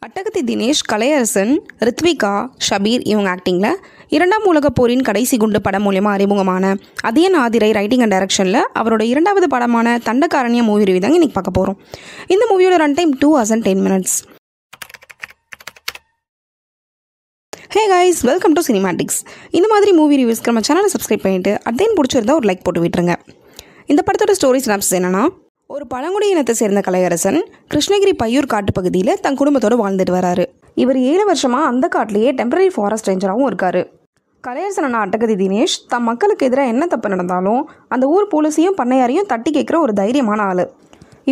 அட்டகத்தி தினேஷ், கலையரசன், ரித்விகா, ஷபீர் இவங்க ஆக்டிங்கில் இரண்டாம் உலகப் போரின் கடைசி குண்டு படம் மூலயமா அறிமுகமான அதியன் ஆதிரை ரைட்டிங் அண்ட் டைரக்ஷனில் அவரோட இரண்டாவது படமான தண்டகாரண்யம் மூவி ரிவ்யூ தாங்க இன்றைக்கி பார்க்க போகிறோம். இந்த மூவியோட run time 2 hours and 10 minutes. Hey guys, welcome to cinematics. இந்த மாதிரி மூவி ரிவ்யூஸ்க்கு நம்ம சேனலை சப்ஸ்கிரைப் பண்ணிவிட்டு அதையும் பிடிச்சிருந்தா ஒரு லைக் போட்டு விட்டுருங்க. இந்த படத்தோட ஸ்டோரி சினாப்சிஸ் என்னென்னா, ஒரு பழங்குடி இனத்தை சேர்ந்த கலையரசன் கிருஷ்ணகிரி பையூர் காட்டு பகுதியில் தன் குடும்பத்தோடு வாழ்ந்துட்டு வராரு. இவர் 7 வருஷமாக அந்த காட்டிலேயே டெம்பரரி ஃபாரஸ்ட் ரேஞ்சராகவும் இருக்காரு. கலையரசனான அட்டகத்தி தினேஷ் தம் மக்களுக்கு எதிராக என்ன தப்பு நடந்தாலும் அந்த ஊர் போலீஸையும் பண்ணையாரையும் தட்டி கேட்குற ஒரு தைரியமான ஆள்.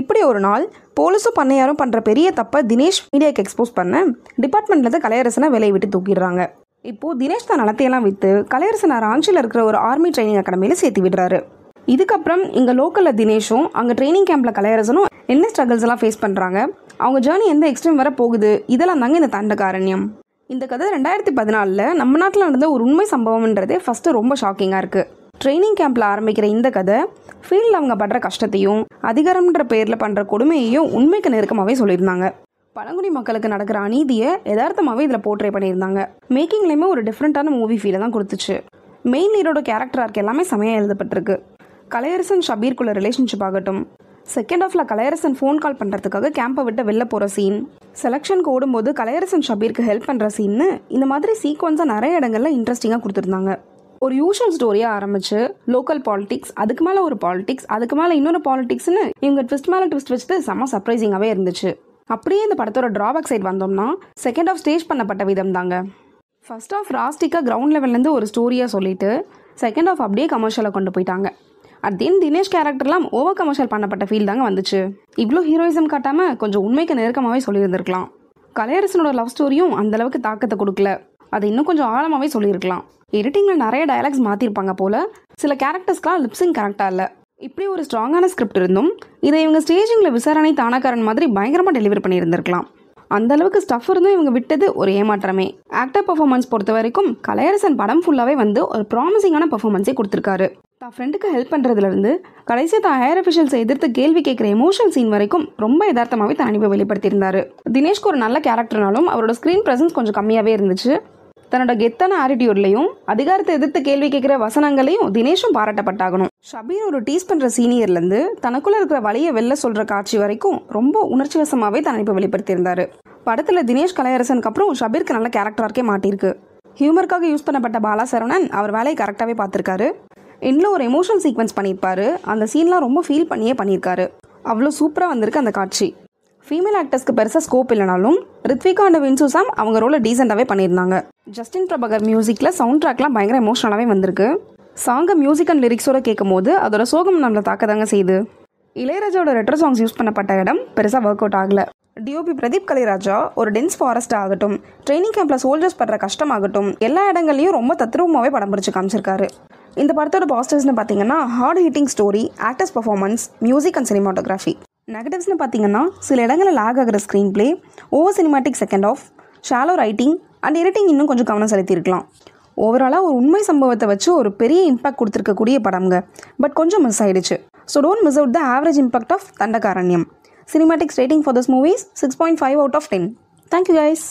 இப்படி ஒரு நாள் போலீஸும் பண்ணையாரும் பண்ணுற பெரிய தப்பை தினேஷ் மீடியாவுக்கு எக்ஸ்போஸ் பண்ண டிபார்ட்மெண்ட்லேருந்து கலையரசனை வேலையை விட்டு தூக்கிடுறாங்க. இப்போது தினேஷ் தான் நிலத்தையெல்லாம் விற்று கலையரசனை ராஞ்சியில் இருக்கிற ஒரு ஆர்மி ட்ரைனிங் அகாடமியில் சேர்த்து விடுறாரு. இதுக்கப்புறம் இங்கே லோக்கலில் தினேஷும் அங்கே ட்ரைனிங் கேம்பில் கலையரசனும் என்ன ஸ்ட்ரகிள்ஸ் எல்லாம் ஃபேஸ் பண்ணுறாங்க, அவங்க ஜேர்னி எந்த எக்ஸ்ட்ரீம் வர போகுது, இதெல்லாம் தாங்க இந்த தண்டகாரண்யம். இந்த கதை 2014 நம்ம நாட்டில் நடந்த ஒரு உண்மை சம்பவம்ன்றதே ஃபஸ்ட்டு ரொம்ப ஷாக்கிங்காக இருக்குது. ட்ரைனிங் கேம்பில் ஆரம்பிக்கிற இந்த கதை ஃபீல்டில் அவங்க படுற கஷ்டத்தையும் அதிகாரம்ன்ற பேரில் பண்ணுற கொடுமையையும் உண்மைக்கு நெருக்கமாகவே சொல்லியிருந்தாங்க. பழங்குடி மக்களுக்கு நடக்கிற அநீதியை யதார்த்தமாகவே இதில் போர்ட்ரே பண்ணியிருந்தாங்க. மேக்கிங்லேயுமே ஒரு டிஃப்ரெண்ட்டான மூவி ஃபீலை தான் கொடுத்துச்சு. மெயின் லீடோட கேரக்டர் ஆர்க் எல்லாமே செமையாக எழுதப்பட்டிருக்கு. கலையரசன் ஷபீர்க்குள்ள ரிலேஷன்ஷிப் ஆகட்டும், செகண்ட் ஹாஃபில் கலையரசன் ஃபோன் கால் பண்ணுறதுக்காக கேம்பை விட்டு வெளில போகிற சீன், செலெக்ஷனுக்கு ஓடும்போது கலையரசன் ஷபீருக்கு ஹெல்ப் பண்ணுற சீன்னு இந்த மாதிரி சீக்வன்ஸாக நிறைய இடங்களில் இன்ட்ரெஸ்டிங்காக கொடுத்துருந்தாங்க. ஒரு யூஷுவல் ஸ்டோரியாக ஆரம்பிச்சு லோக்கல் பாலிடிக்ஸ், அதுக்கு மேலே ஒரு பாலிடிக்ஸ், அதுக்கு மேலே இன்னொரு பாலிடிக்ஸ்னு இவங்க ட்விஸ்ட் மேலே ட்விஸ்ட் வச்சுட்டு செம்ம சர்ப்ரைசிங்காகவே இருந்துச்சு. அப்படியே இந்த படத்தோட ட்ராபேக் சைட் வந்தோம்னா செகண்ட் ஹாஃப் ஸ்டேஜ் பண்ணப்பட்ட விதம் தாங்க. ஃபர்ஸ்ட் ஹாஃப் ராஸ்டிக்காக கிரவுண்ட் லெவல்லேருந்து ஒரு ஸ்டோரியாக சொல்லிட்டு செகண்ட் ஹாஃப் அப்படியே கமர்ஷியலாக கொண்டு போயிட்டாங்க. அதேன் தினேஷ் கேரக்டர்லாம் ஓவர் கமர்ஷியல் பண்ணப்பட்ட ஃபீல் தாங்க வந்துச்சு. இவ்வளோ ஹீரோயிசம் காட்டாமல் கொஞ்சம் உண்மைக்கு நெருக்கமாகவே சொல்லியிருந்திருக்கலாம். கலையரசனோட லவ் ஸ்டோரியும் அந்தளவுக்கு தாக்கத்தை கொடுக்கல, அதை இன்னும் கொஞ்சம் ஆழமாகவே சொல்லியிருக்கலாம். எடிட்டிங்கில் நிறைய டயலாக்ஸ் மாற்றிருப்பாங்க போல், சில கேரக்டர்ஸ்க்கெலாம் லிப்ஸிங் கரெக்டாக இல்லை. இப்படி ஒரு ஸ்ட்ராங்கான ஸ்கிரிப்ட் இருந்தும் இதை இவங்க ஸ்டேஜிங்கில் விசாரணை தானாக்காரன் மாதிரி பயங்கரமாக டெலிவர் பண்ணியிருந்திருக்கலாம். அந்தளவுக்கு ஸ்டஃப் இருந்தும் இவங்க விட்டது ஒரு ஏமாற்றமே. ஆக்டர் பர்ஃபார்மன்ஸ் பொறுத்த வரைக்கும் கலையரசன் படம் ஃபுல்லாகவே வந்து ஒரு ப்ராமிசிங்கான பர்ஃபார்மன்ஸே கொடுத்துருக்காரு. தான் ஃப்ரெண்டுக்கு ஹெல்ப் பண்ணுறதுலேருந்து கடைசியாக தான் ஹையர் அஃபிஷியல்ஸை எதிர்த்து கேள்வி கேட்குற எமோஷனல் சீன் வரைக்கும் ரொம்ப யதார்த்தமாகவே தன் அனுப்பி வெளிப்படுத்தியிருந்தாரு. தினேஷ்க்கு ஒரு நல்ல கேரக்டர்னாலும் அவரோட ஸ்க்ரீன் ப்ரெசன்ஸ் கொஞ்சம் கம்மியாகவே இருந்துச்சு. தன்னோட கெத்தான ஆட்டிடியூட்லையும் அதிகாரத்தை எதிர்த்து கேள்வி கேட்குற வசனங்களையும் தினேஷும் பாராட்டப்பட்டாகணும். ஷபீர் ஒரு டீஸ் பண்ணுற சீனியர்லேருந்து தனக்குள்ளே இருக்கிற வழியை வெளில சொல்கிற காட்சி வரைக்கும் ரொம்ப உணர்ச்சி வசமாகவே தன் அனுப்பி வெளிப்படுத்தியிருந்தாரு. படத்தில் தினேஷ் கலையரசனுக்கு அப்புறம் ஷபீருக்கு நல்ல கேரக்டராகவே மாட்டியிருக்கு. ஹியூமருக்காக யூஸ் பண்ணப்பட்ட பாலா சரவணன் அவர் வேலையை கரெக்டாகவே பார்த்துருக்காரு. இன்னும் ஒரு எமோஷனல் சீக்வன்ஸ் பண்ணியிருப்பாரு, அந்த சீன்லாம் ரொம்ப ஃபீல் பண்ணியிருக்காரு. அவ்வளோ சூப்பராக வந்திருக்கு அந்த காட்சி. ஃபீமேல் ஆக்டர்ஸ்க்கு பெருசாக ஸ்கோப் இல்லைனாலும் ரித்விகா அண்ட் வின்சு சாம் அவங்க ரோலை டீசெண்டாகவே பண்ணியிருந்தாங்க. ஜஸ்டின் பிரபாகர் மியூசிக்கில் சவுண்ட் ட்ராக்லாம் பயங்கர எமோஷனலாகவே வந்திருக்கு. சாங்கை மியூசிக் அண்ட் லிரிக்ஸோட கேட்கும் போது அதோட சோகம் நம்மளை தாக்கதாங்க செய்யுது. இளையராஜாவோட ரெட்ரோ சாங்ஸ் யூஸ் பண்ணப்பட்ட இடம் பெருசாக ஒர்க் அவுட் ஆகலை. டிஓபி பிரதீப் கலைராஜா ஒரு டென்ஸ் ஃபாரஸ்ட் ஆகட்டும், ட்ரைனிங் கேம்பில் சோல்ஜர்ஸ் படுற கஷ்டமாகட்டும், எல்லா இடங்கள்லையும் ரொம்ப தத்ரூபமாகவே படம் பிடிச்சி காமிச்சிருக்காரு. இந்த படத்தோட பாசிட்டிவ்ஸ்னு பார்த்தீங்கன்னா heart hitting story, actors performance, music and cinematography. நெகட்டிவ்ஸ்னு பார்த்தீங்கன்னா சில இடங்களில் லேக் ஆகிற screenplay, over cinematic second half, shallow writing and editing இன்னும் கொஞ்சம் கவனம் செலுத்தியிருக்கலாம். ஓவராலாக ஒரு உண்மை சம்பவத்தை வச்சு ஒரு பெரிய இம்பாக்ட் கொடுத்துருக்கக்கூடிய படம்ங்க. பட் கொஞ்சம் மிஸ் ஆயிடுச்சு. So don't miss out the average impact of Dandakaranyam. Cinematics rating for this movie is 6.5 out of 10. Thank you guys.